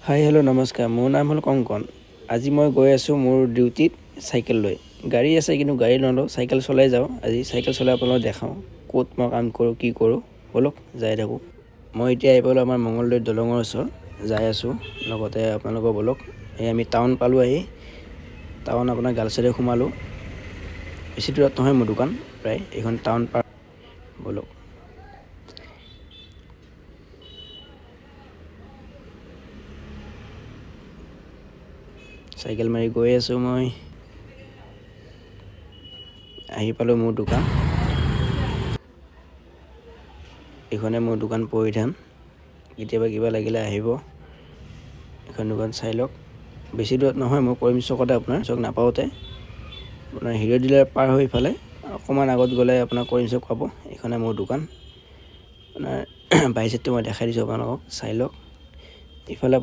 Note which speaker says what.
Speaker 1: Hi hello' নমস্কাৰ, মোৰ নাম হ'ল কংকন। আজি মই গৈ আছোঁ মোৰ ডিউটিত চাইকেল লৈ। গাড়ী আছে কিন্তু গাড়ী নলওঁ, চাইকেল চলাই যাওঁ। আজি চাইকেল চলাই আপোনালোকক দেখাওঁ ক'ত মই কাম কৰোঁ, কি কৰোঁ। ব'লক যাই থাকোঁ। মই এতিয়া আহি পালোঁ আমাৰ মঙলদৈ দলঙৰ ওচৰত, যাই আছোঁ। লগতে আপোনালোকৰ ব'লক, এই আমি টাউন পালোঁ আহি। টাউন আপোনাৰ গাৰ্লছতে সোমালোঁ। বেছি দূৰত নহয় মোৰ দোকান, প্ৰায় এইখন টাউন পাৰ। ব'লক। চাইকেল মাৰি গৈ আছোঁ মই। আহি পালোঁ মোৰ দোকান। এইখনে মোৰ দোকান পৰিধান। কেতিয়াবা কিবা লাগিলে আহিব, এইখন দোকান চাই লওক। বেছি দূৰত নহয়, মই কৰিম চকতে আপোনাৰ চক নাপাওঁতে আপোনাৰ হিৰ' ডিলাৰ পাৰ হৈ ইফালে অকণমান আগত গ'লে আপোনাৰ কৰিম চক পাব। এইখনে মোৰ দোকান। আপোনাৰ বাইছেপটো মই দেখাই দিছোঁ আপোনালোকক, চাই লওক। ইফালে